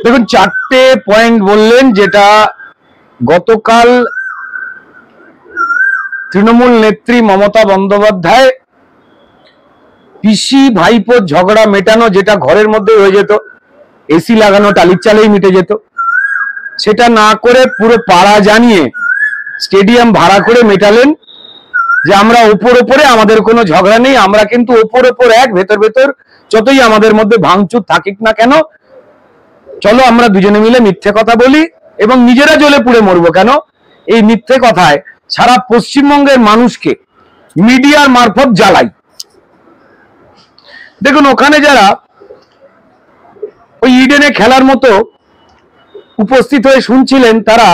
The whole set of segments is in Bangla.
দেখুন, চারটে পয়েন্ট বললেন, যেটা গতকাল তৃণমূল নেত্রী মমতা বন্দ্যোপাধ্যায় পিসি ভাইপোর ঝগড়া মেটানো, যেটা ঘরের মধ্যে হয়ে যেত, এসি লাগানো টালির চালেই মিটে যেত, সেটা না করে পুরো পাড়া জানিয়ে স্টেডিয়াম ভাড়া করে মেটালেন যে আমরা ওপর ওপরে আমাদের কোনো ঝগড়া নেই, আমরা কিন্তু ওপর ওপর এক, ভেতর ভেতর যতই আমাদের মধ্যে ভাঙচুর থাকুক না কেন, চলো আমরা দুজনে মিলে মিথ্যে কথা বলি এবং নিজেরা জ্বলে পুড়ে মরবো কেন। এই মিথ্যে কথায় সারা পশ্চিমবঙ্গের মানুষকে মিডিয়ার মারফত জ্বালাই। দেখুন, ওখানে যারা ওই ইডেনে খেলার মতো উপস্থিত হয়ে শুনছিলেন, তারা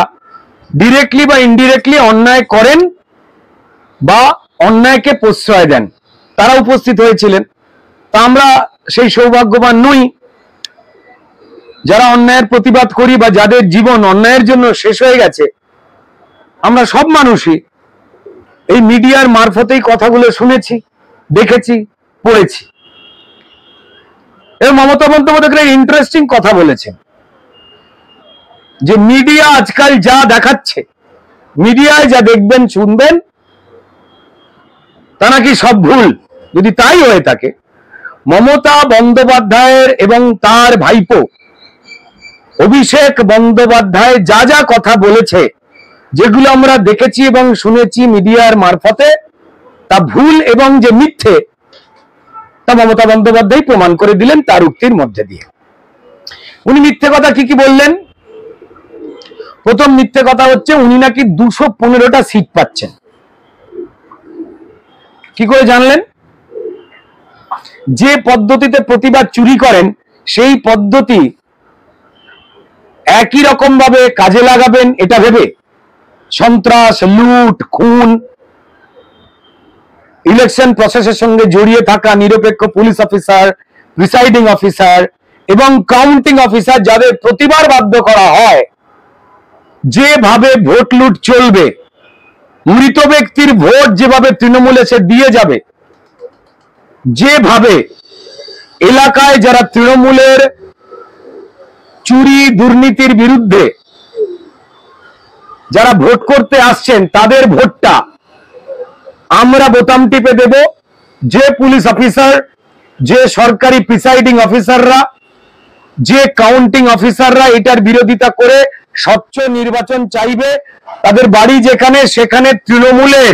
ডিরেক্টলি বা ইনডিরেক্টলি অন্যায় করেন বা অন্যায়কে প্রশ্রয় দেন, তারা উপস্থিত হয়েছিলেন। তা আমরা সেই সৌভাগ্যবান নই যারা অন্যায়ের প্রতিবাদ করি বা যাদের জীবন অন্যায়ের জন্য শেষ হয়ে গেছে। আমরা সব মানুষই এই মিডিয়ার মারফতেই কথাগুলো শুনেছি, দেখেছি, পড়েছি। এবং মমতা বন্দ্যোপাধ্যায় ইন্টারেস্টিং কথা বলেছেন যে মিডিয়া আজকাল যা দেখাচ্ছে, মিডিয়ায় যা দেখবেন শুনবেন, তা নাকি সব ভুল। যদি তাই হয়ে থাকে, মমতা বন্দ্যোপাধ্যায়ের এবং তার ভাইপো অভিষেক বন্দ্যোপাধ্যায় যা যা কথা বলেছে, যেগুলো আমরা দেখেছি এবং শুনেছি মিডিয়ার মারফতে, তা ভুল এবং যে মিথ্যে, তা মমতা বন্দ্যোপাধ্যায় প্রমাণ করে দিলেন তার উক্তির মধ্যে দিয়ে। উনি মিথ্যে কথা কি কি বললেন? প্রথম মিথ্যে কথা হচ্ছে উনি নাকি 215টা সিট পাচ্ছেন। কি করে জানলেন? যে পদ্ধতিতে প্রতিবাদ চুরি করেন, সেই পদ্ধতি একই রকম ভাবে কাজে লাগাবেন এটা ভেবে সন্ত্রাস, লুট, খুন, ইলেকশন প্রসেসের সঙ্গে জড়িয়ে থাকা নিরপেক্ষ পুলিশ অফিসার, প্রিসাইডিং অফিসার এবং কাউন্টিং অফিসার, যাদের প্রতিবার বাধ্য করা হয় যেভাবে ভোট লুট চলবে, মৃত ব্যক্তির ভোট যেভাবে তৃণমূল এসে দিয়ে যাবে, যেভাবে এলাকায় যারা তৃণমূলের চুরি দুর্নীতির বিরুদ্ধে যারা ভোট করতে আসছেন, তাদের ভোটটা আমরা বোতাম টিপে দেব, যে পুলিশ অফিসার, যে সরকারি প্রিসাইডিং অফিসাররা, যে কাউন্টিং অফিসাররা এটার বিরোধিতা করে স্বচ্ছ নির্বাচন চাইবে, তাদের বাড়ি যেখানে সেখানে তৃণমূলের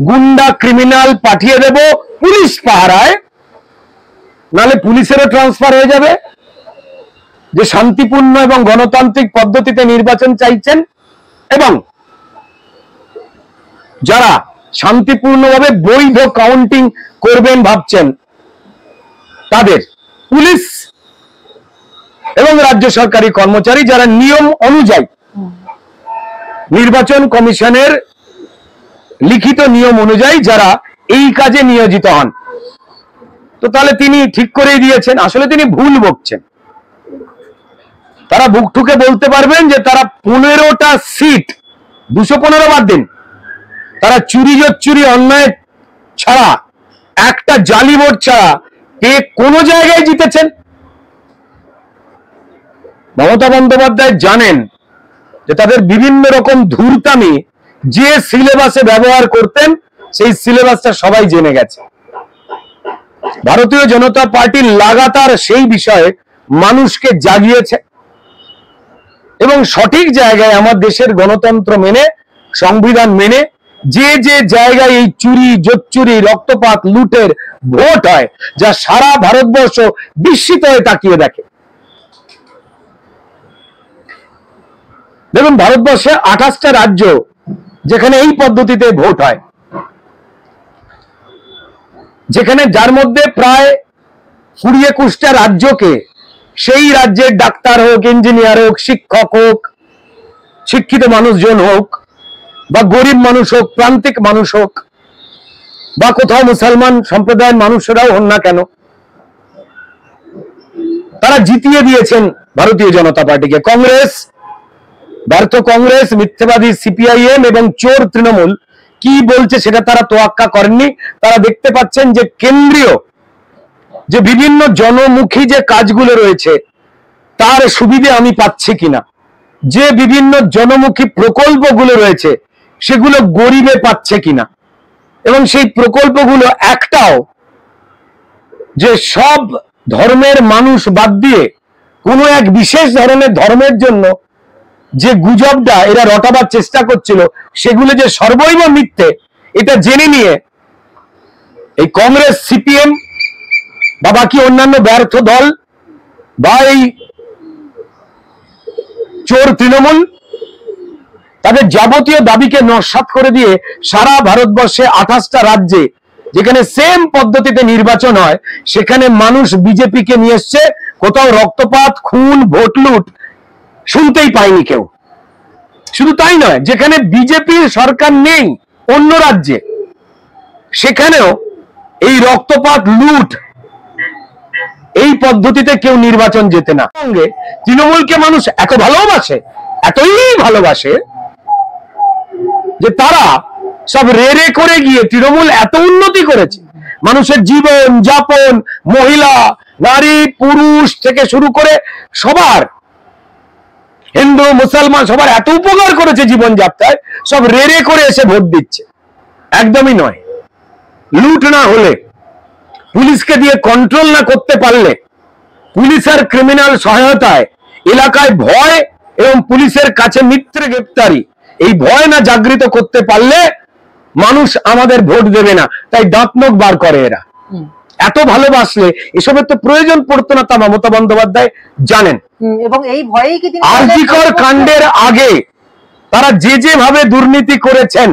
গুন্ডা ক্রিমিনাল পাঠিয়ে দেব পুলিশ পাহারায়, নালে পুলিশেরও ট্রান্সফার হয়ে যাবে। যে শান্তিপূর্ণ এবং গণতান্ত্রিক পদ্ধতিতে নির্বাচন চাইছেন এবং যারা শান্তিপূর্ণভাবে বৈধ কাউন্টিং করবেন ভাবছেন, তাদের পুলিশ এবং রাজ্য সরকারি কর্মচারী যারা নিয়ম অনুযায়ী নির্বাচন কমিশনের লিখিত নিয়ম অনুযায়ী যারা এই কাজে নিয়োজিত হন, তো তাহলে তিনি ঠিক করেই দিয়েছেন। আসলে তিনি ভুল বকছেন। তারা বুক ঠুকে বলতে পারবেন যে তারা 15টা সিট, 215 বাদ দিন, তারা চুরি জোচ্চুরি অন্যায় ছাড়া, একটা জালি ভোট ছাড়া কোন জায়গায় জিতেছেন। মমতা বন্দ্যোপাধ্যায় জানেন যে তাদের বিভিন্ন রকম ধূর্তামি যে সিলেবাসে ব্যবহার করতেন, সেই সিলেবাসটা সবাই জেনে গেছে। ভারতীয় জনতা পার্টি লাগাতার সেই বিষয়ে মানুষকে জাগিয়েছে এবং সঠিক জায়গায় আমার দেশের গণতন্ত্র মেনে, সংবিধান মেনে, যে যে জায়গায় এই চুরি জোচ্চুরি রক্তপাত লুটের ভোট হয়, যা সারা ভারতবর্ষ বিস্মিত হয়ে তাকিয়ে দেখে। দেখুন, ভারতবর্ষে 28টা রাজ্য যেখানে এই পদ্ধতিতে ভোট হয়, যেখানে যার মধ্যে প্রায় 20-21টা রাজ্যকে সেই রাজ্যের ডাক্তার হোক, ইঞ্জিনিয়ার হোক, শিক্ষক হোক, শিক্ষিত মানুষজন হোক, বা গরিব মানুষ হোক, প্রান্তিক মানুষ হোক, বা কোথাও মুসলমান সম্প্রদায়ের মানুষরাও হন না কেন, তারা জিতিয়ে দিয়েছেন ভারতীয় জনতা পার্টিকে। কংগ্রেস, ব্যর্থ কংগ্রেস, মিথ্যাবাদী সিপিআইএম এবং চোর তৃণমূল কি বলছে সেটা তারা তোয়াক্কা করেননি। তারা দেখতে পাচ্ছেন যে কেন্দ্রীয় যে বিভিন্ন জনমুখী যে কাজগুলো রয়েছে, তার সুবিধে আমি পাচ্ছি কিনা, যে বিভিন্ন জনমুখী প্রকল্পগুলো রয়েছে সেগুলো গরিবে পাচ্ছে কিনা, এবং সেই প্রকল্পগুলো একটাও যে সব ধর্মের মানুষ বাদ দিয়ে কোনো এক বিশেষ ধরনের ধর্মের জন্য যে গুজবটা এরা রটাবার চেষ্টা করছিল সেগুলো যে সর্বৈব মিথ্যে, এটা জেনে নিয়ে এই কংগ্রেস, সিপিএম বা বাকি অন্যান্য ব্যর্থ দল বা এই চোর তৃণমূল তাদের যাবতীয় দাবিকে নস্যাৎ করে দিয়ে সারা ভারতবর্ষে 28টা রাজ্যে যেখানে সেম পদ্ধতিতে নির্বাচন হয় সেখানে মানুষ বিজেপিকে নিয়ে এসছে। কোথাও রক্তপাত, খুন, ভোট লুট শুনতেই পায়নি কেউ। শুধু তাই নয়, যেখানে বিজেপির সরকার নেই অন্য রাজ্যে, সেখানেও এই রক্তপাত, লুট, এই পদ্ধতিতে কেউ নির্বাচন যেতে না। সঙ্গে তৃণমূলকে মানুষ এত ভালোবাসে, এতই ভালোবাসে যে তারা সব রে করে গিয়ে তৃণমূল এত উন্নতি করেছে, মানুষের জীবন যাপন, মহিলা, নারী, পুরুষ থেকে শুরু করে সবার, হিন্দু, মুসলমান সবার এত উপকার করেছে জীবনযাত্রায়, সব রে করে এসে ভোট দিচ্ছে। একদমই নয়। লুট না হলে, পুলিশকে দিয়ে কন্ট্রোল না করতে পারলে, পুলিশ আর ক্রিমিনাল সহায়তায় এলাকায় ভয় এবং পুলিশের কাছে মিথ্যে গ্রেপ্তারি, এই ভয় না জাগৃত করতে পারলে মানুষ আমাদের ভোট দেবে না। তাই দাঁত নখ বার করে এরা। এত ভালোবাসলে এসবের তো প্রয়োজন পড়তো না, তা মমতা বন্দ্যোপাধ্যায় জানেন। এবং এই ভয়েই কি তিনি আর.জি. কর কাণ্ডের আগে তারা যেভাবে দুর্নীতি করেছেন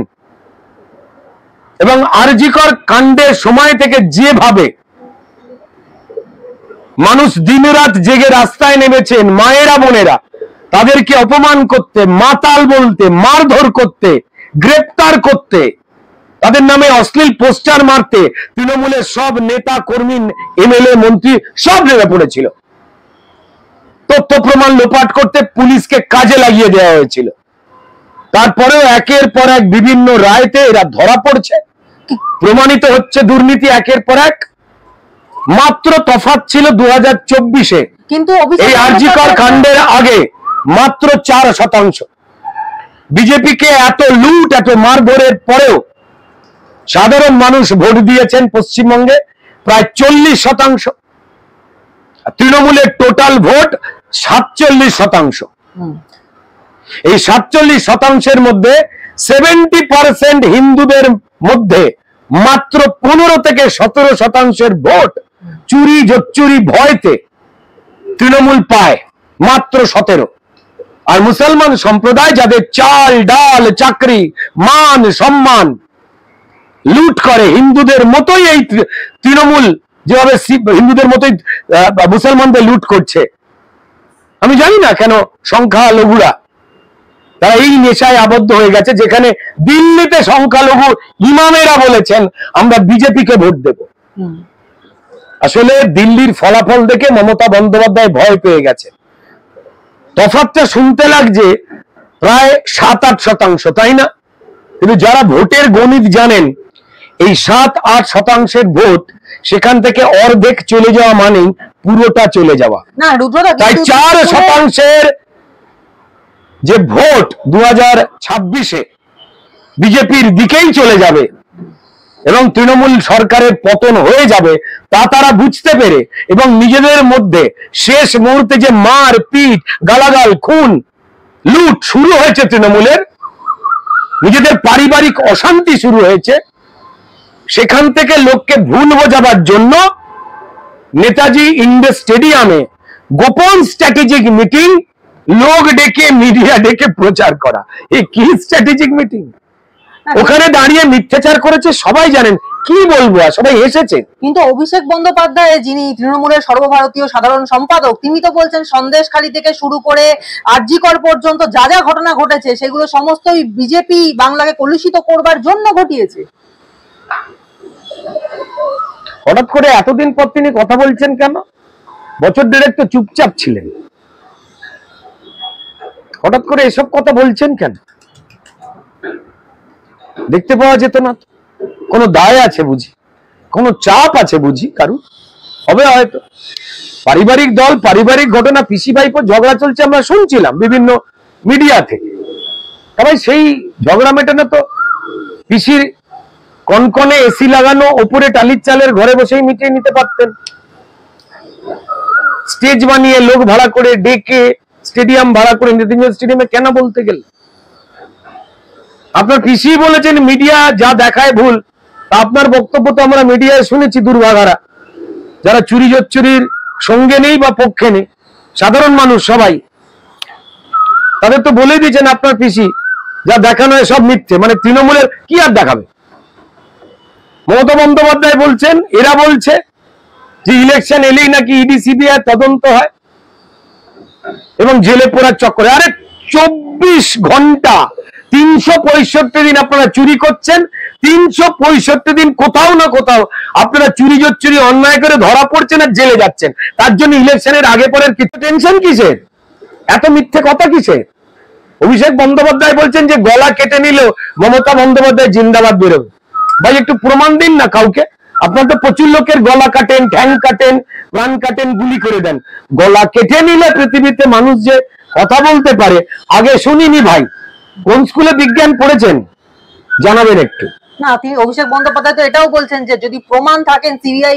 এবং আর.জি. কর কাণ্ডের সময় থেকে যেভাবে মানুষ দিনরাত জেগে রাস্তায় নেমেছেন, মায়েরা বোনেরা, তাদেরকে অপমান করতে, মাতাল বলতে, মারধর করতে, গ্রেপ্তার করতে, তাদের নামে অশ্লীল পোস্টার মারতে তৃণমূলের সব নেতা কর্মী, এমএলএ, মন্ত্রী সব নেমে পড়েছিল। তথ্য প্রমাণ লোপাট করতে পুলিশকে কাজে লাগিয়ে দেওয়া হয়েছিল। তারপরেও একের পর এক বিভিন্ন রায়তে এরা ধরা পড়ছে, প্রমাণিত হচ্ছে দুর্নীতি একের পর এক। মাত্র তফাৎ ছিল 2024-এ, কিন্তু এই আর.জি. কর কাণ্ডের আগে মাত্র 4%। বিজেপিকে এত লুট, এত মারধরের পরেও সাধারণ মানুষ ভোট দিয়েছেন পশ্চিমবঙ্গে প্রায় 40%। তৃণমূলের টোটাল ভোট 47%। এই 47%-এর মধ্যে 70% হিন্দুদের মধ্যে মাত্র 15 থেকে 17%-এর ভোট চুরি জোচ্চুরি ভয়তে তৃণমূল পায়, মাত্র 17। আর মুসলমান সম্প্রদায় যাদের চাল ডাল চাকরি মান সম্মান লুট করে, হিন্দুদের মতোই এই তৃণমূল যেভাবে হিন্দুদের মতোই মুসলমানদের লুট করছে, আমি জানি না কেন সংখ্যালঘুরা তারা এই নেশায় আবদ্ধ হয়ে গেছে, যেখানে দিল্লিতে সংখ্যালঘু ইমামেরা বলেছেন আমরা বিজেপিকে ভোট দেব। আসলে দিল্লির ফলাফল দেখে মমতা বন্দ্যোপাধ্যায় ভয় পেয়ে গেছে। তফাৎটা শুনতে লাগছে প্রায় 7-8%, তাই না? কিন্তু যারা ভোটের গণিত জানেন, এই 7-8%-এর ভোট সেখান থেকে অর্ধেক চলে যাওয়া মানেই পুরোটা চলে যাওয়া। তাই 4%-এর যে ভোট 2026-এ বিজেপির দিকেই চলে যাবে এবং তৃণমূল সরকারের পতন হয়ে যাবে, তা তারা বুঝতে পেরে এবং নিজেদের মধ্যে শেষ মুহূর্তে যে মার পিট, গালাগাল, খুন, লুট শুরু হয়েছে তৃণমূলের, নিজেদের পারিবারিক অশান্তি শুরু হয়েছে, সেখান থেকে লোককে ভুল বোঝাবার জন্য নেতাজি ইন্ডোর স্টেডিয়ামে গোপন স্ট্র্যাটেজিক মিটিং, লোক ডেকে, মিডিয়া ডেকে প্রচার করা। এই কি স্ট্র্যাটেজিক মিটিং? ওখানে দাঁড়িয়ে মিথ্যাচার করেছে, সবাই জানেন, কি বলবো, আর সবাই এসেছে। কিন্তু অভিষেক বন্দ্যোপাধ্যায়, যিনি তৃণমূলের সর্বভারতীয় সাধারণ সম্পাদক, তিনি তো বলছেন সন্দেশখালী থেকে শুরু করে আর.জি. কর পর্যন্ত যা যা ঘটনা ঘটেছে সেগুলো সমস্তই বিজেপি বাংলাকে কলুষিত করবার জন্য ঘটিয়েছে। হঠাৎ করে এতদিন পর তিনি কথা বলছেন কেন? বছর দেড়েক তো চুপচাপ ছিলেন, হঠাৎ করে এসব কথা বলছেন কেন? দেখতে পাওয়া যেত না? কোনো দায় আছে বুঝি? কোনো চাপ আছে বুঝি কারু? হবে হয়তো। পারিবারিক দল, পারিবারিক ঘটনা, পিসি ভাইপোর ঝগড়া চলছে আমরা শুনছিলাম বিভিন্ন মিডিয়া থেকে। তবে সেই ঝগড়া মেটানো তো পিসির কনকনে এসি লাগানো ওপরে টালির চালের ঘরে বসেই মিটিয়ে নিতে পারতেন। স্টেজ বানিয়ে লোক ভাড়া করে ডেকে স্টেডিয়াম ভাড়া করে মৃত্যুঞ্জয় স্টেডিয়ামে কেন বলতে গেল? আপনার পিসি বলেছেন মিডিয়া যা দেখায় ভুল। আপনার বক্তব্য তো আমরা মিডিয়ায় শুনেছি, দুর্ভাগারা যারা চুরি জচ্চুরির সঙ্গে নেই বা পক্ষে নেই, সাধারণ মানুষ সবাই, তাদের তো বলে দিয়েছেন আপনার পিসি যা দেখানো হয় সব মিথ্যে। মানে তৃণমূলের কি আর দেখাবে? মমতা বন্দ্যোপাধ্যায় বলছেন, এরা বলছে যে ইলেকশন এলেই নাকি ইডি সিবিআই তদন্ত হয় এবং জেলে পোড়ার চক্করে। আরে 24 ঘন্টা 365 দিন আপনারা চুরি করছেন, 365 দিন কোথাও না কোথাও আপনারা চুরি জচ্চুরি অন্যায় করে ধরা পড়ছেন আর জেলে যাচ্ছেন। তার জন্য ইলেকশনের আগে পরের কিছু টেনশন কিসের? এত মিথ্যে কথা কিসের? অভিষেক বন্দ্যোপাধ্যায় বলছেন যে গলা কেটে নিলেও মমতা বন্দ্যোপাধ্যায় জিন্দাবাদ বেরোবে। ভাই একটু প্রমাণ দিন না কাউকে। আপনার তো প্রচুর লোকের গলা কাটেন, ঠ্যাং কাটেন, প্রাণ কাটেন, গুলি করে দেন। গলা কেটে নিলে পৃথিবীতে মানুষ যে কথা বলতে পারে আগে শুনিনি ভাই। কোন স্কুলে বিজ্ঞান পড়েছেন জানাবেন একটু। না, তিনি অভিষেক বন্দ্যোপাধ্যায় তো এটাও বলছেন যে যদি প্রমাণ থাকেন সিবিআই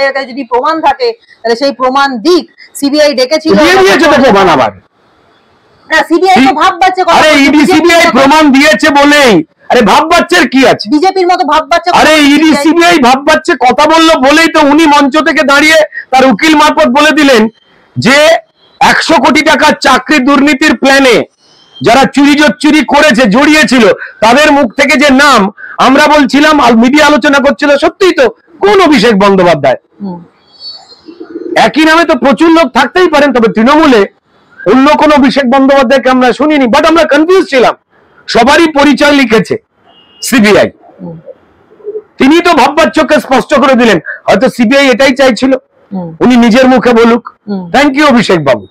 এর কাছে যদি প্রমাণ থাকে তাহলে সেই প্রমাণ দিক। সিবিআই ডেকেছিল, প্রমাণ আবার না সিবিআই তো ভাব বাচ্চা কথা। আরে ইডি সিবিআই প্রমাণ দিয়েছে বলেই আরে ভাব বাচ্চার কি আছে? বিজেপির মতো ভাব বাচ্চা। আরে ইডি সিবিআই ভাব বাচ্চা কথা বললো বলেই তো উনি মঞ্চ থেকে দাঁড়িয়ে তার উকিল মারফত বলে দিলেন যে 100 কোটি টাকার চাকরি দুর্নীতির প্ল্যানে যারা চুরি জচ্চুরি করেছে, জড়িয়েছিল, তাদের মুখ থেকে যে নাম আমরা বলছিলাম, মিডিয়া আলোচনা করছিল, সত্যিই তো কোন অভিষেক বন্দ্যোপাধ্যায়। একই নামে তো প্রচুর লোক থাকতেই পারেন, তবে তৃণমূলে অন্য কোন অভিষেক বন্দ্যোপাধ্যায়কে আমরা শুনিনি। বাট আমরা কনফিউজ ছিলাম। সবারই পরিচয় লিখেছে সিবিআই। তিনি তো ভাববাচ্চকে স্পষ্ট করে দিলেন, হয়তো সিবিআই এটাই চাইছিল উনি নিজের মুখে বলুক। থ্যাংক ইউ অভিষেক বাবু।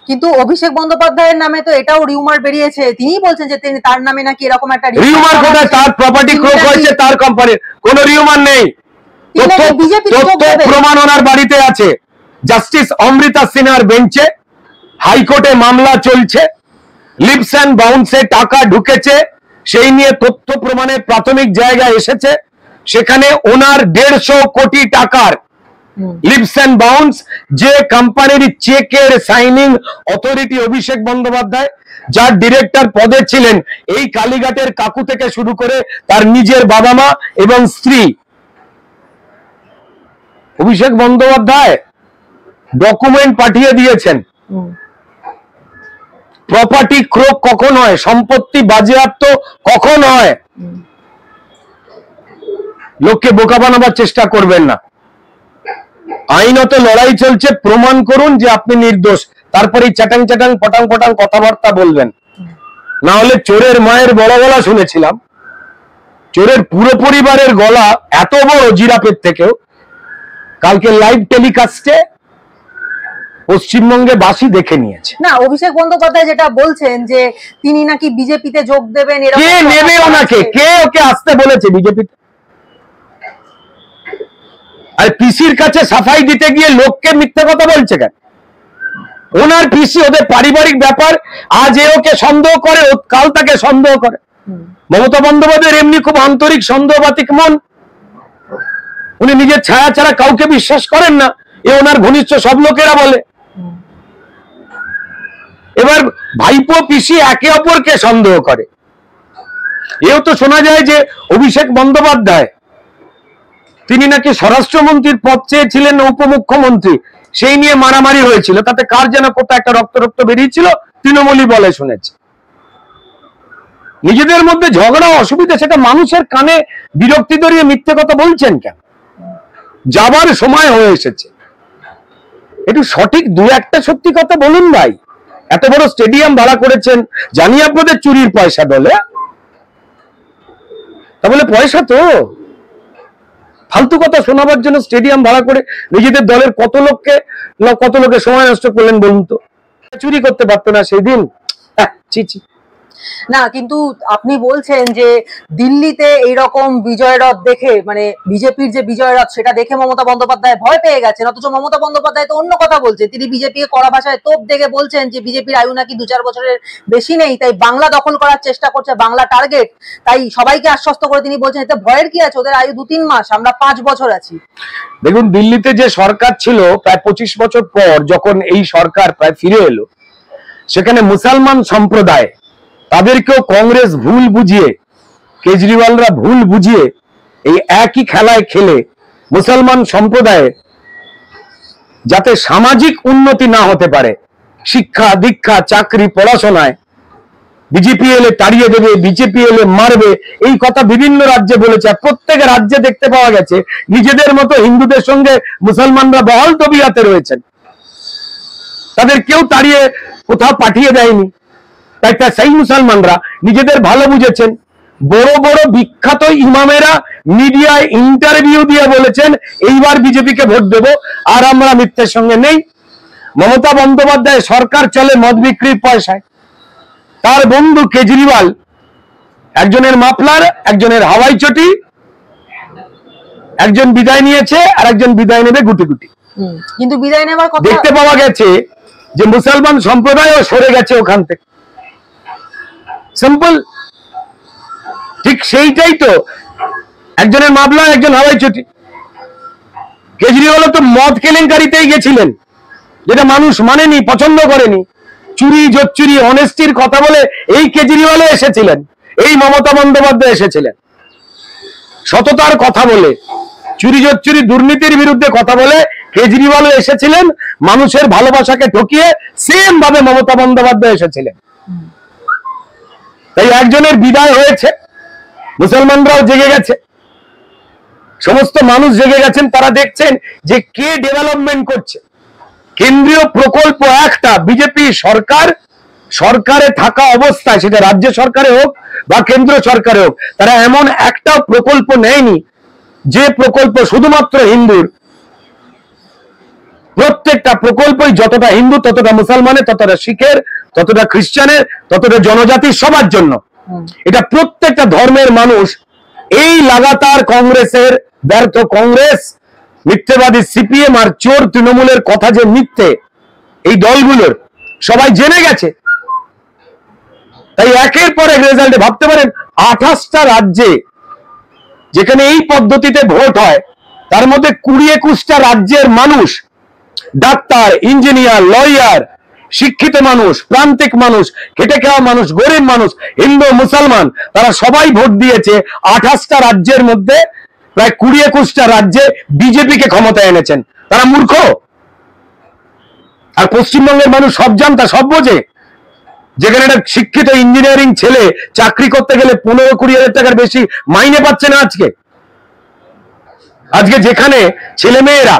কিন্তু অভিষেক বন্দ্যোপাধ্যায়ের নামে তো এটাও রিউমার বেরিয়েছে, তিনি বলছেন যে তিনি তার নামে নাকি এরকম একটা রিউমার কোথায়? তার প্রপার্টি ক্রোক হয়েছে তার কোম্পানির, কোনো রিউমার নেই। তথ্য প্রমাণ ওনার বাড়িতে আছে। জাস্টিস অমৃতা সিনহার বেঞ্চে হাইকোর্টে মামলা চলছে, লিপস অ্যান্ড বাউন্সে টাকা ঢুকেছে, সেই নিয়ে তথ্য প্রমাণের প্রাথমিক জায়গায় এসেছে। সেখানে ওনার 150 কোটি টাকার লিপস অ্যান্ড বাউন্স, যে কোম্পানির চেকের সাইনিং অথরিটি অভিষেক বন্দ্যোপাধ্যায়, যার ডিরেক্টর পদে ছিলেন এই কালীঘাটের কাকু থেকে শুরু করে তার নিজের বাবা মা এবং স্ত্রী। অভিষেক বন্দ্যোপাধ্যায় ডকুমেন্ট পাঠিয়ে দিয়েছেন। প্রপার্টি ক্রোক কখন হয়, সম্পত্তি বাজেয়াপ্ত কখন হয়? লোককে বোকা বানাবার চেষ্টা করবেন না। আইনত লড়াই চলছে, প্রমাণ করুন যে আপনি নির্দোষ, তারপরে চ্যাটাং চ্যাটাং পটাং পটাং কথাবার্তা বলবেন। না হলে চোরের মায়ের বড় গলা শুনেছিলাম, চোরের পুরো পরিবারের গলা এত বড় জিরাফের থেকেও। কালকে লাইভ টেলিকাস্টে পশ্চিমবঙ্গে বাসী দেখে নিয়েছে। না, অভিষেক বন্দ্যোপাধ্যায় যেটা বলছেন যে তিনি নাকি বিজেপিতে যোগ দেবেন, কে নেবে ওনাকে? কে ওকে আসতে বলেছে বিজেপিতে? আর পিসির কাছে সাফাই দিতে গিয়ে লোককে মিথ্যা কথা বলছে কেন? ওনার পিসি, ওদের পারিবারিক ব্যাপার। আজ এ ওকে সন্দেহ করে, কাল তাকে সন্দেহ করে। মমতা বন্দ্যোপাধ্যায়ের এমনি খুব আন্তরিক সন্দেহবাতিক মন, উনি নিজের ছায়া ছাড়া কাউকে বিশ্বাস করেন না, এ ওনার ঘনিষ্ঠ সব লোকেরা বলে। এবার ভাইপো পিসি একে অপরকে সন্দেহ করে। এও তো শোনা যায় যে অভিষেক বন্দ্যোপাধ্যায় তিনি নাকি স্বরাষ্ট্রমন্ত্রীর পদ চেয়েছিলেন, উপমুখ্যমন্ত্রী, সেই নিয়ে মারামারি হয়েছিল, তাতে কার যেন কোথাও একটা রক্ত রক্ত বেরিয়েছিল, তৃণমূলই বলে শুনেছি। নিজেদের মধ্যে ঝগড়া অসুবিধা, সেটা মানুষের কানে বিরক্তি ধরিয়ে মিথ্যে কথা বলছেন কেন? যাবার সময় হয়ে এসেছে, একটু সঠিক দু একটা সত্যি কথা বলুন ভাই। এত বড় স্টেডিয়াম ভাড়া করেছেন, জানি আপনাদের চুরির পয়সা বলে, তা বলে পয়সা তো ফালতু কথা শোনাবার জন্য স্টেডিয়াম ভাড়া করে নিজেদের দলের কত লোকের সময় নষ্ট করলেন বলুন তো? চুরি করতে পারতো না সেই দিন? ছি ছি। না, কিন্তু আপনি বলছেন যে দিল্লিতে এইরকম বিজয় রথ দেখে, মানে বিজেপির যে বিজয় রথ সেটা দেখে মমতা বন্দ্যোপাধ্যায় ভয় পেয়ে গেছেন, অথচ মমতা বন্দ্যোপাধ্যায় তো অন্য কথা বলছেন। তিনি বিজেপিকে কড়া ভাষায় তোপ দেখে বলছেন যে বিজেপির আয়ু নাকি 2-4 বছরের বেশি নেই, তাই বাংলা দখল করার চেষ্টা করছে, বাংলা টার্গেট। তাই সবাইকে আশ্বস্ত করে তিনি বলছেন এতে ভয়ের কি আছে, ওদের আয়ু 2-3 মাস, আমরা 5 বছর আছি। দেখুন, দিল্লিতে যে সরকার ছিল প্রায় 25 বছর পর যখন এই সরকার প্রায় ফিরে এলো, সেখানে মুসলমান সম্প্রদায় তাদেরকেও কংগ্রেস ভুল বুঝিয়ে, কেজরিওয়ালরা ভুল বুঝিয়ে এই একই খেলায় খেলে মুসলমান সম্প্রদায়ে যাতে সামাজিক উন্নতি না হতে পারে, শিক্ষা দীক্ষা চাকরি পড়াশোনায় বিজেপি এলে তাড়িয়ে দেবে, বিজেপি এলে মারবে, এই কথা বিভিন্ন রাজ্যে বলেছে। প্রত্যেক রাজ্যে দেখতে পাওয়া গেছে নিজেদের মতো হিন্দুদের সঙ্গে মুসলমানরা বহল তবিয়াতে রয়েছেন, তাদের কেউ তাড়িয়ে কোথাও পাঠিয়ে দেয়নি। তাই সেই মুসলমানরা নিজেদের ভালো বুঝেছেন। বড় বড় বিখ্যাত ইমামেরা মিডিয়ায় ইন্টারভিউ দিয়ে বলেছেন এইবার বিজেপিকে ভোট দেব, আর আমরা মিথ্যের সঙ্গে নেই। মমতা বন্দ্যোপাধ্যায় সরকার চলে মদ বিক্রির পয়সায়। তার বন্ধু কেজরিওয়াল একজনের মাফলার, একজনের হাওয়াই চটি, একজন বিদায় নিয়েছে আর একজন বিদায় নেবে গুটি গুটি। কিন্তু বিদায় নেবার কথা দেখতে পাওয়া গেছে যে মুসলমান সম্প্রদায়ও সরে গেছে ওখান থেকে। সিম্পল, ঠিক সেইটাই তো, একজনের মামলা, একজন হাওয়াই চটি। কেজরিওয়াল তো মদ কেলেঙ্কারিতেই গেছিলেন, যেটা মানুষ মানেনি, পছন্দ করেনি। চুরি জোচ্চুরি অনেস্টির কথা বলে এই কেজরিওয়ালও এসেছিলেন, এই মমতা বন্দ্যোপাধ্যায় এসেছিলেন সততার কথা বলে, চুরি জোচ্চুরি দুর্নীতির বিরুদ্ধে কথা বলে কেজরিওয়ালও এসেছিলেন, মানুষের ভালোবাসাকে ঠকিয়ে সেম ভাবে মমতা বন্দ্যোপাধ্যায় এসেছিলেন। তাই একজনের বিদায় হয়েছে, মুসলমানরাও জেগে গেছে, সমস্ত মানুষ জেগে গেছেন। তারা দেখছেন যে কে ডেভেলপমেন্ট করছে। কেন্দ্রীয় প্রকল্প একটা, বিজেপি সরকার সরকারে থাকা অবস্থায়, সেটা রাজ্য সরকারে হোক বা কেন্দ্র সরকারে হোক, তারা এমন একটাও প্রকল্প নেয়নি যে প্রকল্প শুধুমাত্র হিন্দুর। প্রত্যেকটা প্রকল্পই যতটা হিন্দু, ততটা মুসলমানের, ততটা শিখের, ততটা খ্রিস্টানের, ততটা জনজাতির, সবার জন্য। এটা প্রত্যেকটা ধর্মের মানুষ। এই লাগাতার কংগ্রেসের ব্যর্থ কংগ্রেস, মিথ্যেবাদী সিপিএম আর চোর তৃণমূলের কথা যে মিথ্যে, এই দলগুলোর সবাই জেনে গেছে। তাই একের পর এক রেজাল্টে ভাবতে পারেন 28টা রাজ্যে যেখানে এই পদ্ধতিতে ভোট হয়, তার মধ্যে 20-21টা রাজ্যের মানুষ, ডাক্তার, ইঞ্জিনিয়ার, লয়ার, শিক্ষিত মানুষ, প্রান্তিক মানুষ, খেটে খাওয়া মানুষ, গরিব মানুষ, হিন্দু মুসলমান, তারা সবাই ভোট দিয়েছে। 28টা রাজ্যের মধ্যে প্রায় 20-21টা রাজ্যে বিজেপিকে ক্ষমতায় এনেছেন। তারা মূর্খ? আর পশ্চিমবঙ্গের মানুষ সব জানতা, সব বোঝে। যেখানে একটা শিক্ষিত ইঞ্জিনিয়ারিং ছেলে চাকরি করতে গেলে 15-20 হাজার টাকার বেশি মাইনে পাচ্ছে না। আজকে যেখানে ছেলে মেয়েরা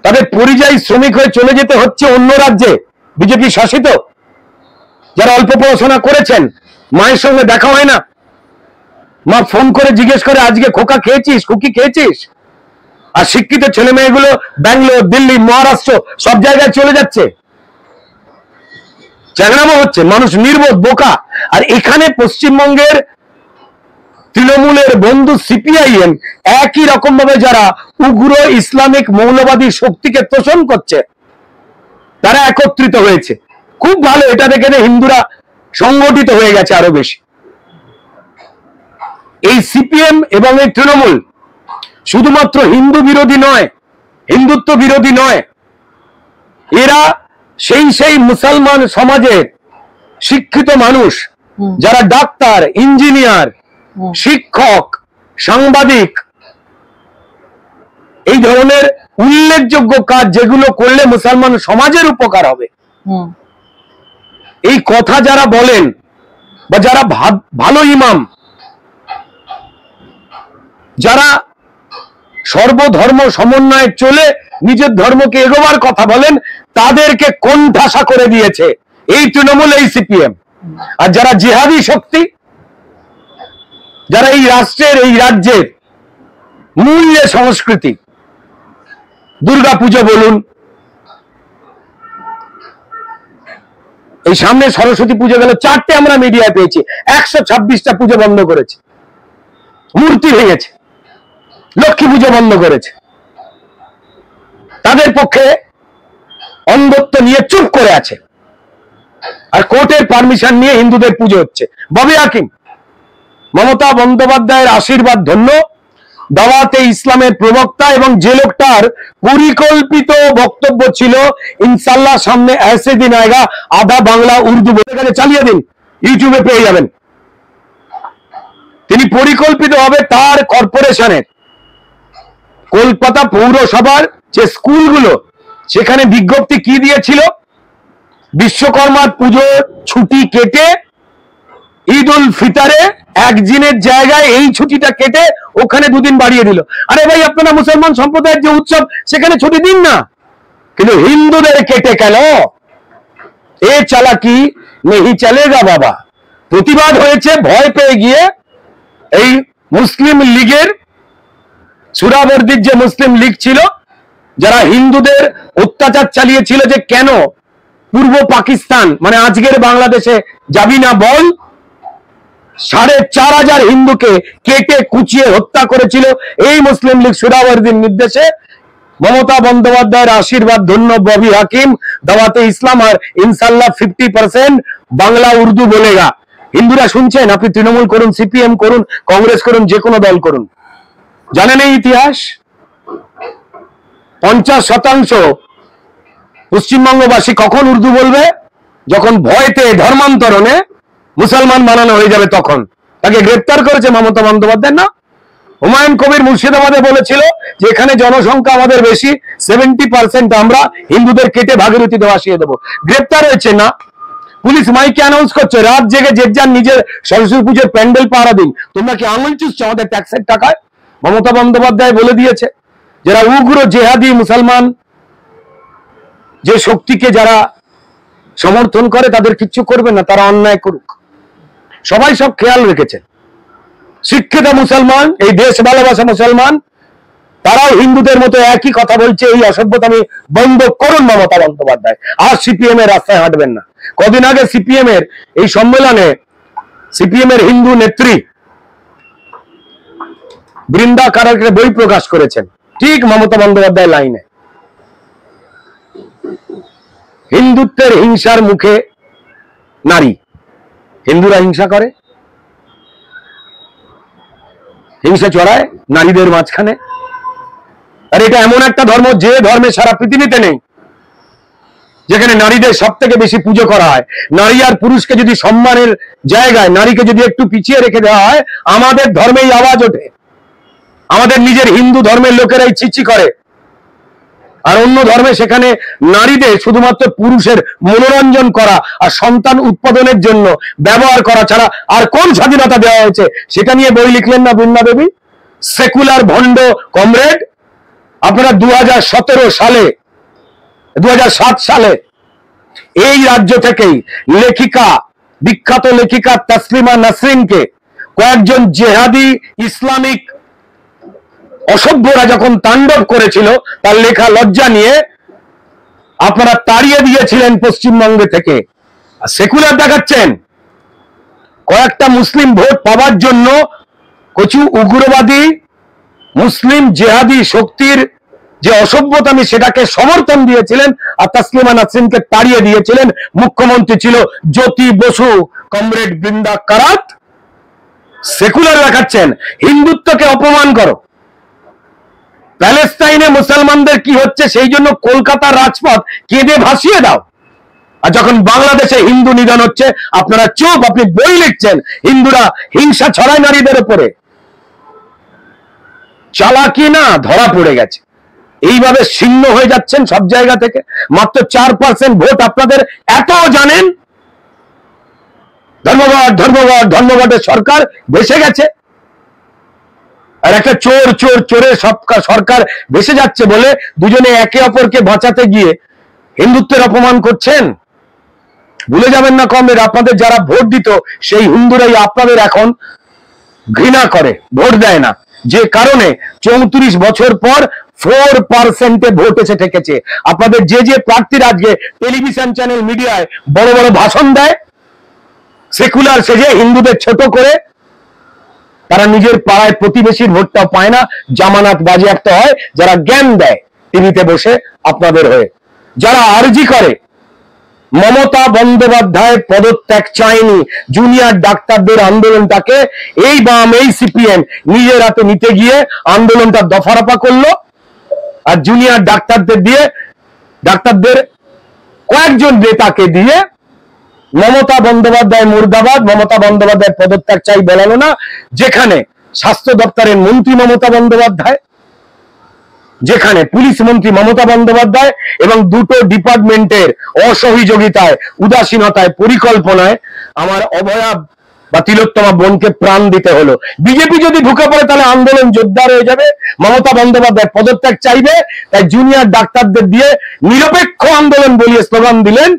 তাদের পরিযায়ী শ্রমিক হয়ে চলে যেতে হচ্ছে অন্য রাজ্যে, বিজেপি শাসিত, যারা অল্প পড়াশোনা করেছেন, মায়ের সঙ্গে দেখা হয় না, মা ফোন করে জিজ্ঞেস করে আজকে খোকা খেয়েছিস, কুকি খেয়েছিস? আর শিক্ষিত ছেলে মেয়েগুলো ব্যাঙ্গালোর, দিল্লি, মহারাষ্ট্র সব জায়গায় চলে যাচ্ছে, চ্যাংড়ামো হচ্ছে, মানুষ নির্বোধ, বোকা। আর এখানে পশ্চিমবঙ্গের তৃণমূলের বন্ধু সিপিআইএম একই রকম ভাবে যারা উগ্র ইসলামিক মৌলবাদী শক্তিকে তোষণ করছে, তারা একত্রিত হয়েছে। খুব ভালো, এটা দেখে হিন্দুরা সংগঠিত হয়ে গেছে আরো বেশি। এই সিপিএম এবং এই তৃণমূল শুধুমাত্র হিন্দু বিরোধী নয়, হিন্দুত্ব বিরোধী নয়, এরা সেই মুসলমান সমাজের শিক্ষিত মানুষ যারা ডাক্তার, ইঞ্জিনিয়ার, শিক্ষক, সাংবাদিক, এই ধরনের উল্লেখযোগ্য কাজ যেগুলো করলে মুসলমান সমাজের উপকার হবে, এই কথা যারা বলেন, বা যারা ভালো ইমাম, যারা সর্বধর্ম সমন্বয়ে চলে নিজের ধর্মকে এগোবার কথা বলেন, তাদেরকে কোণঠাসা করে দিয়েছে এই তৃণমূল, এই সিপিএম। আর যারা জিহাদি শক্তি, যারা এই রাষ্ট্রের, এই রাজ্যের মূল যে সংস্কৃতি, দুর্গাপুজো বলুন, এই সামনে সরস্বতী পুজো গেল, 4টে আমরা মিডিয়ায় পেয়েছি, 126টা পুজো বন্ধ করেছে, মূর্তি ভেঙেছে, লক্ষ্মী পুজো বন্ধ করেছে। তাদের পক্ষে অন্ধত্ব নিয়ে চুপ করে আছে, আর কোর্টের পারমিশন নিয়ে হিন্দুদের পুজো হচ্ছে। ববি হাকিম, মমতা বন্দ্যোপাধ্যায়ের আশীর্বাদ ধন্য, দাওয়াতে ইসলামের প্রবক্তা, এবং যে লোকটার পরিকল্পিত বক্তব্য ছিল ইনশাল্লাহ সামনে ऐसे दिन आएगा আধা বাংলা উর্দু বলে গেলে চালিয়ে দিন, ইউটিউবে পেয়ে যাবেন। তিনি পরিকল্পিতভাবে তার কর্পোরেশনের কলকাতা পৌরসভার যে স্কুলগুলো, সেখানে বিজ্ঞপ্তি কি দিয়েছিল, বিশ্বকর্মা পুজোর ছুটি কেটে ঈদ উল ফিতরে একদিনের জায়গায় এই ছুটিটা কেটে ওখানে 2 দিন বাড়িয়ে দিল। আরে ভাই, আপনারা মুসলমান সম্প্রদায়ের যে উৎসব সেখানে ছুটি দিন না, কিন্তু হিন্দুদের কেটে কেন? এ চালাকি নেই চলেগা বাবা। প্রতিবাদ হয়েছে, ভয় পেয়ে গিয়ে এই মুসলিম লীগের, সুরাবর্দির যে মুসলিম লীগ ছিল, যারা হিন্দুদের অত্যাচার চালিয়েছিল, যে কেন পূর্ব পাকিস্তান মানে আজকের বাংলাদেশে যাবি না বল, 4,500 হিন্দুকে কেটে কুচিয়ে হত্যা করেছিল এই মুসলিম লীগ সুরাবর্দির নির্দেশে। মমতা বন্দ্যোপাধ্যায়ের আশীর্বাদ ধন্য ববি হাকিম দাওয়াতে ইসলাম আর ইনশাল্লাহ 50% বাংলা উর্দু বলেগা। হিন্দুরা শুনছেন, আপনি তৃণমূল করুন, সিপিএম করুন, কংগ্রেস করুন, যে কোনো দল করুন, জানেন এই ইতিহাস? 50% পশ্চিমবঙ্গবাসী কখন উর্দু বলবে? যখন ভয়তে ধর্মান্তরণে মুসলমান বানানো হয়ে যাবে, তখন। তাকে গ্রেপ্তার করেছে মমতা বন্দ্যোপাধ্যায় না? হুমায়ুন কবির মুর্শিদাবাদে বলেছিল যে এখানে জনসংখ্যা আমাদের বেশি, 70% আমরা হিন্দুদের কেটে ভাগীরথী ভাসিয়ে দেবো। গ্রেপ্তার হয়েছে না? পুলিশ মাইকে অ্যানাউন্স করছে, রাত জেগে যে যার নিজের সরস্বতী পুজোর প্যান্ডেল পাহারা দিন। তোমরা কি আঙুল চুষছো আমাদের ট্যাক্সের টাকায়? মমতা বন্দ্যোপাধ্যায় বলে দিয়েছে, যারা উগ্র জেহাদি মুসলমান যে শক্তিকে যারা সমর্থন করে তাদের কিচ্ছু করবে না, তারা অন্যায় করুক। সবাই সব খেয়াল রেখেছে। শিক্ষিত মুসলমান, এই দেশ ভালোবাসা মুসলমান, তারাও হিন্দুদের মতো একই কথা বলছে, এই অসভ্যতামি বন্ধ করুন মমতা বন্দ্যোপাধ্যায়। আর সিপিএম এর রাস্তায় হাঁটবেন না। কদিন আগে সিপিএম এর এই সম্মেলনে সিপিএম এর হিন্দু নেত্রী বৃন্দা কারাকের বই প্রকাশ করেছেন, ঠিক মমতা বন্দ্যোপাধ্যায় লাইনে। হিন্দুত্বের হিংসার মুখে নারী, হিন্দুরা হিংসা করে, হিংসা চড়ায় নারীদের মাঝখানে। আর এটা এমন একটা ধর্ম যে ধর্মে সারা পৃথিবীতে নেই, যেখানে নারীদের সব থেকে বেশি পুজো করা হয়। নারী আর পুরুষকে যদি সম্মানের জায়গায় নারীকে যদি একটু পিছিয়ে রেখে দেওয়া হয়, আমাদের ধর্মেই আওয়াজ ওঠে। আমাদের নিজের হিন্দু ধর্মের লোকেরাই চিচি করে, আর অন্য ধর্মে সেখানে নারীদের শুধুমাত্র পুরুষের মনোরঞ্জন করা আর সন্তান উৎপাদনের জন্য ব্যবহার করা ছাড়া আর কোন স্বাধীনতা দেওয়া হয়েছে? সেটা নিয়ে বই লিখলেন না বৃন্দা দেবী? সেকুলার ভণ্ড কমরেড, আপনারা 2007 সালে এই রাজ্য থেকেই লেখিকা, বিখ্যাত লেখিকা তাসলিমা নাসরিনকে কয়েকজন জেহাদি ইসলামিক অসভ্যরা যখন তাণ্ডব করেছিল, তার লেখা লজ্জা নিয়ে আপনারা তাড়িয়ে দিয়েছিলেন পশ্চিমবঙ্গ থেকে। সেকুলার দেখাচ্ছেন কয়েকটা মুসলিম ভোট পাওয়ার জন্য কিছু উগ্রবাদী মুসলিম জেহাদি শক্তির যে অসভ্যতামি, সেটাকে সমর্থন দিয়েছিলেন আর তাসলিমা নাসরিনকে তাড়িয়ে দিয়েছিলেন। মুখ্যমন্ত্রী ছিল জ্যোতি বসু, কমরেড বৃন্দা কারাত। সেকুলার দেখাচ্ছেন হিন্দুত্বকে অপমান করো। প্যালেস্টাইনে মুসলমানদের কি হচ্ছে সেই জন্য কলকাতার রাজপথ কেঁদে ভাসিয়ে দাও, আর যখন বাংলাদেশে হিন্দু নিধন হচ্ছে আপনারা চুপ। আপনি বই লিখছেন হিন্দুরা হিংসা ছড়ায় নারীদের উপরে। চালাকি না ধরা পড়ে গেছে। এইভাবে ছিন্ন হয়ে যাচ্ছেন সব জায়গা থেকে। মাত্র 4% ভোট আপনাদের, এত জানেন। ধর্মঘট ধর্মঘট ধর্মঘটের সরকার ভেসে গেছে, আর একটা চোরের সরকার ভেসে যাচ্ছে বলে দুজনে একে অপরকে বাঁচাতে গিয়ে হিন্দুত্বের অপমান করছেন। ভুলে যাবেন না কমরেড, আপনাদের যারা ভোট দিত সেই হিন্দুরাই আপনাদের এখন ঘৃণা করে, ভোট দেয় না। যে কারণে 34 বছর পর 4% ভোট এসে ঠেকেছে। আপনাদের যে প্রার্থীরা আজকে টেলিভিশন চ্যানেল মিডিয়ায় বড় বড় ভাষণ দেয়, সেকুলার সেজে হিন্দুদের ছোট করে, তারা নিজের পাড়ায় প্রতিবেশীর ভোটটাও পায় না। জামানত বাজেয়াপ্ত হয় যারা জ্ঞান দেয় টিভিতে বসে আপনাদের হয়ে, যারা আরজি করে। মমতা বন্দ্যোপাধ্যায় পদত্যাগ চায়নি, জুনিয়র ডাক্তারদের আন্দোলনটাকে এই বাম এই সিপিএম নিজের হাতে নিতে গিয়ে আন্দোলনটা দফারফা করলো, আর জুনিয়র ডাক্তারদের কয়েকজন নেতাকে দিয়ে মমতা বন্দ্যোপাধ্যায় মুর্দাবাদ, মমতা বন্দ্যোপাধ্যায় পদত্যাগ চাই বলালো না। যেখানে স্বাস্থ্য দপ্তরের মন্ত্রী মমতা বন্দ্যোপাধ্যায়, যেখানে পুলিশ মন্ত্রী মমতা বন্দ্যোপাধ্যায় এবং দুটো ডিপার্টমেন্টের অসহযোগিতায়, উদাসীনতায়, পরিকল্পনায় আমার অভয়া বা তিলোত্তমা বোনকে প্রাণ দিতে হলো। বিজেপি যদি ঢুকে পড়ে তাহলে আন্দোলন জোরদার হয়ে যাবে। মমতা বন্দ্যোপাধ্যায় পদত্যাগ চাইবে, তাই জুনিয়র ডাক্তারদের দিয়ে নিরপেক্ষ আন্দোলন বলিয়ে স্লোগান দিলেন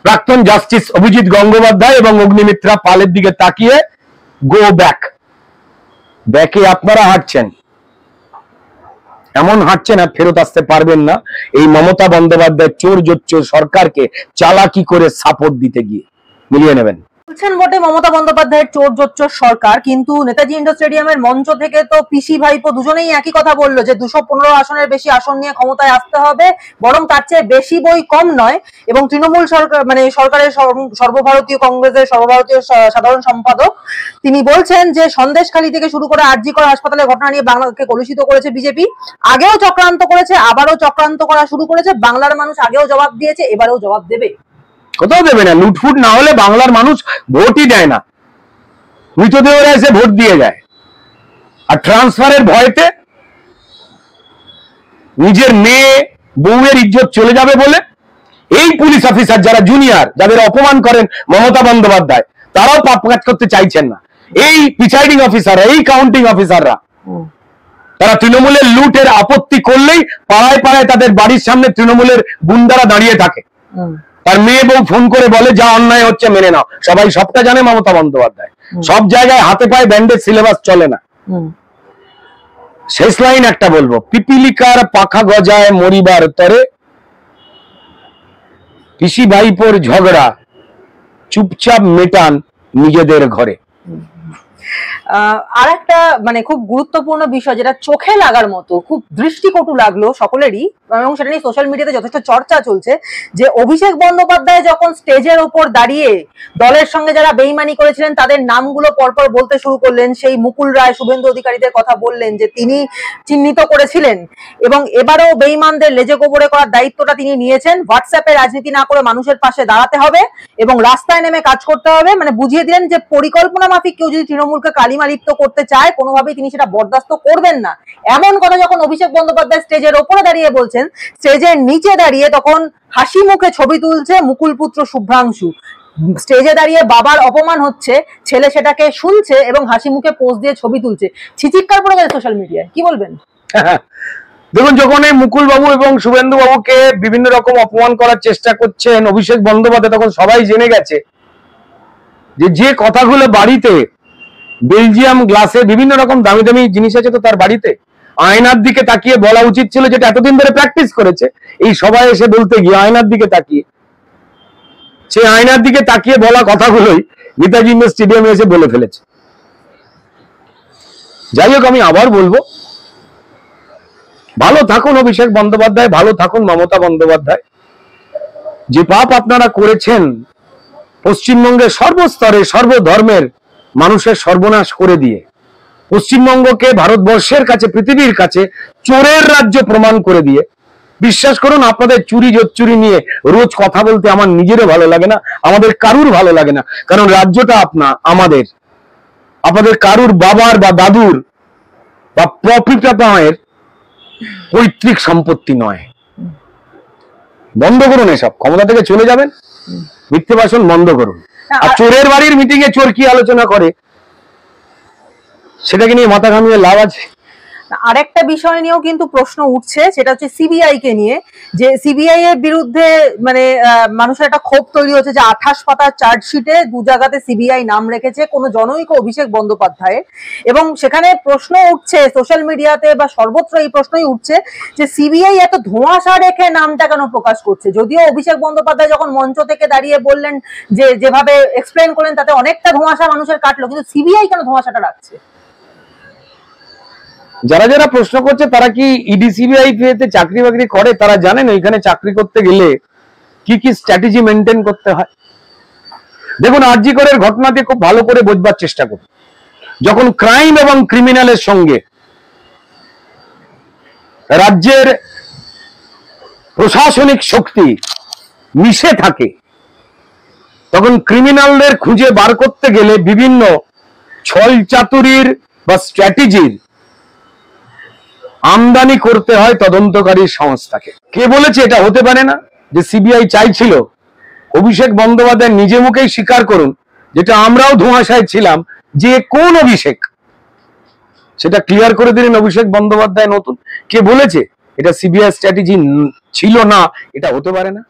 প্রাক্তন জাস্টিস অভিজিৎ গঙ্গোপাধ্যায় এবং অগ্নিমিত্রা পালের দিকে তাকিয়ে, গো ব্যাক। ব্যাকে আপনারা হাঁটছেন, এমন হাঁটছেন আর ফেরত আসতে পারবেন না এই মমতা বন্দ্যোপাধ্যায় চোর জোচ্চোর সরকারকে চালাকি করে সাপোর্ট দিতে গিয়ে। মিলিয়ে নেবেন। বলছেন বটে মমতা বন্দ্যোপাধ্যায়ের চোর জোচ্চোর সরকার, কিন্তু নেতাজি ইন্ডোর স্টেডিয়ামের মঞ্চ থেকে তো পিসি ভাইপো দুজনেই একই কথা বললো যে 215 আসনের বেশি আসন নিয়ে ক্ষমতায় আসতে হবে, বরং তার চেয়ে বেশি বই কম নয়। এবং তৃণমূল সরকার মানে সরকারের সর্বভারতীয় কংগ্রেসের সর্বভারতীয় সাধারণ সম্পাদক তিনি বলছেন যে সন্দেশখালী থেকে শুরু করে আরজি কর হাসপাতালের ঘটনা নিয়ে বাংলাকে কলুষিত করেছে বিজেপি, আগেও চক্রান্ত করেছে, আবারও চক্রান্ত করা শুরু করেছে। বাংলার মানুষ আগেও জবাব দিয়েছে, এবারেও জবাব দেবে। কোথাও দেবে না। লুটফুট না হলে বাংলার মানুষ ভোটই দেয় না, মৃতদেহরা এসে ভোট দিয়ে যায়। আর ট্রান্সফারের ভয়তে নিজের মেয়ে বউয়ের ইজ্জত চলে যাবে বলে এই পুলিশ অফিসার যারা জুনিয়র, যাদের অপমান করেন মমতা বন্দ্যোপাধ্যায়, তারাও পাপ কাজ করতে চাইছেন না। এই প্রিসাইডিং অফিসাররা, এই কাউন্টিং অফিসাররা, তারা তৃণমূলের লুটের আপত্তি করলেই পাড়ায় পাড়ায় তাদের বাড়ির সামনে তৃণমূলের গুন্ডারা দাঁড়িয়ে থাকে। আর মেয়ে বউ ফোন করে বলে যা অন্যায় হচ্ছে মেনে নাও। সবাই সবটা জানে মমতা বন্দ্যোপাধ্যায়, সব জায়গায় হাতে পায়ে ব্যান্ডেজ, সিলেবাস চলে না। শেষ লাইন একটা বলবো, পিপিলিকার পাখা গজায় মরিবার তরে, পিসি ভাইপোর ঝগড়া চুপচাপ মেটান নিজেদের ঘরে। আর একটা মানে খুব গুরুত্বপূর্ণ বিষয় যেটা চোখে লাগার মতো, খুব দৃষ্টিকটু লাগলো সকলেরই, এবং সেটা নিয়ে সোশ্যাল মিডিয়াতে যথেষ্ট চর্চা চলছে, যে অভিষেক বন্দ্যোপাধ্যায় যখন স্টেজের উপর দাঁড়িয়ে দলের সঙ্গে যারা বেইমানি করেছিলেন তাদের নামগুলো পরপর বলতে শুরু করলেন, সেই মুকুল রায়, শুভেন্দু অধিকারীদের কথা বললেন যে তিনি চিহ্নিত করেছিলেন, এবং এবারেও বেইমানদের লেজে গোবরে করার দায়িত্বটা তিনি নিয়েছেন। হোয়াটসঅ্যাপে রাজনীতি না করে মানুষের পাশে দাঁড়াতে হবে এবং রাস্তায় নেমে কাজ করতে হবে। মানে বুঝিয়ে দিলেন যে পরিকল্পনা মাফিক কেউ যদি তৃণমূলকে কালিমা লিপ্ত করতে চায়, কোনোভাবেই তিনি সেটা বরদাস্ত করবেন না। এমন কথা যখন অভিষেক বন্দ্যোপাধ্যায় স্টেজের ওপরে দাঁড়িয়ে বলছেন, স্টেজের নিচে দাঁড়িয়ে তখন হাসি মুখে ছবি তুলছে মুকুল পুত্র শুভ্রাংশু। স্টেজে দাঁড়িয়ে বাবার অপমান হচ্ছে, ছেলে সেটাকে শুনছে এবং হাসি মুখে পোজ দিয়ে ছবি তুলছে। ছিচিৎকার পড়ে গেছে সোশ্যাল মিডিয়ায়, কি বলবেন? দেখুন, যখন এই মুকুল বাবু এবং শুভেন্দু বাবুকে বিভিন্ন রকম অপমান করার চেষ্টা করছেন অভিষেক বন্দ্যোপাধ্যায়, তখন সবাই জেনে গেছে যে কথাগুলো বাড়িতে বেলজিয়াম গ্লাসে বিভিন্ন রকম দামি দামি জিনিস আছে তো তার বাড়িতে, আয়নার দিকে তাকিয়ে বলা উচিত ছিল, যেটা এতদিন ধরে প্র্যাকটিস করেছে। এই সবাই এসে বলতে গিয়ে আয়নার দিকে তাকিয়ে, সেই আয়নার দিকে তাকিয়ে বলা কথাগুলোই নেতাজি ইন্ডোর স্টেডিয়ামে এসে বলে ফেলেছে। যাই হোক, আমি আবার বলবো, ভালো থাকুন অভিষেক বন্দ্যোপাধ্যায়, ভালো থাকুন মমতা বন্দ্যোপাধ্যায়। যে পাপ আপনারা করেছেন, পশ্চিমবঙ্গের সর্বস্তরে সর্বধর্মের মানুষের সর্বনাশ করে দিয়ে পশ্চিমবঙ্গকে ভারতবর্ষের কাছে, পৃথিবীর কাছে চোরের রাজ্য প্রমাণ করে দিয়ে, বিশ্বাস করুন আপনাদের চুরি জোচ্চুরি নিয়ে রোজ কথা বলতে আমার নিজেরও ভালো লাগে না, আমাদের কারুর ভালো লাগে না। কারণ রাজ্যটা আমাদের, আপনাদের কারুর বাবার বা দাদুর বা প্রপিতামহের পৈতৃক সম্পত্তি নয়। বন্ধ করুন এসব, ক্ষমতা থেকে চলে যাবেন, মিথ্যে ভাষণ বন্ধ করুন। আর চোরের বাড়ির মিটিং এ চোর কি আলোচনা করে সেটাকে নিয়ে মাথা ঘামিয়ে লাভ আছে? আরেকটা বিষয় নিয়েও কিন্তু প্রশ্ন উঠছে, সেটা হচ্ছে সিবিআই কে নিয়ে, যে সিবিআই এর বিরুদ্ধে মানে মানুষের একটা ক্ষোভ তৈরি হচ্ছে যে 28 পাতার চার্জশিটে 2 জায়গাতে সিবিআই নাম রেখেছে কোনো জনৈক অভিষেক বন্দ্যোপাধ্যায়, এবং সেখানে প্রশ্ন উঠছে সোশ্যাল মিডিয়াতে বা সর্বত্র এই প্রশ্নই উঠছে যে সিবিআই এত ধোঁয়াশা রেখে নামটা কেন প্রকাশ করছে। যদিও অভিষেক বন্দ্যোপাধ্যায় যখন মঞ্চ থেকে দাঁড়িয়ে বললেন যে যেভাবে এক্সপ্লেন করলেন তাতে অনেকটা ধোঁয়াশা মানুষের কাটলো, কিন্তু সিবিআই কেন ধোঁয়াশাটা রাখছে? যারা যারা প্রশ্ন করছে তারা কি ইডি সিবিআই তে চাকরি বাকরি করে, তারা জানেন ওইখানে চাকরি করতে গেলে কি কি স্ট্র্যাটেজি মেনটেন করতে হয়। দেখুন, আরজি করের ঘটনাতে খুব ভালো করে বোঝবার চেষ্টা করুন। যখন ক্রাইম এবং ক্রিমিনালের সঙ্গে রাজ্যের প্রশাসনিক শক্তি মিশে থাকে, তখন ক্রিমিনালদের খুঁজে বার করতে গেলে বিভিন্ন ছল চাতুরির বা স্ট্র্যাটেজির আমদানি করতে হয় তদন্তকারী সংস্থাকে। কে বলেছে এটা হতে পারে না? যে সিবিআই চাইছিল অভিষেক বন্দ্যোপাধ্যায় নিজে মুখেই স্বীকার করুন, যেটা আমরাও ধোঁয়াশায় ছিলাম, যে কোন অভিষেক, সেটা ক্লিয়ার করে দিলেন অভিষেক বন্দ্যোপাধ্যায় নতুন। কে বলেছে এটা সিবিআই স্ট্র্যাটেজি ছিল না? এটা হতে পারে না।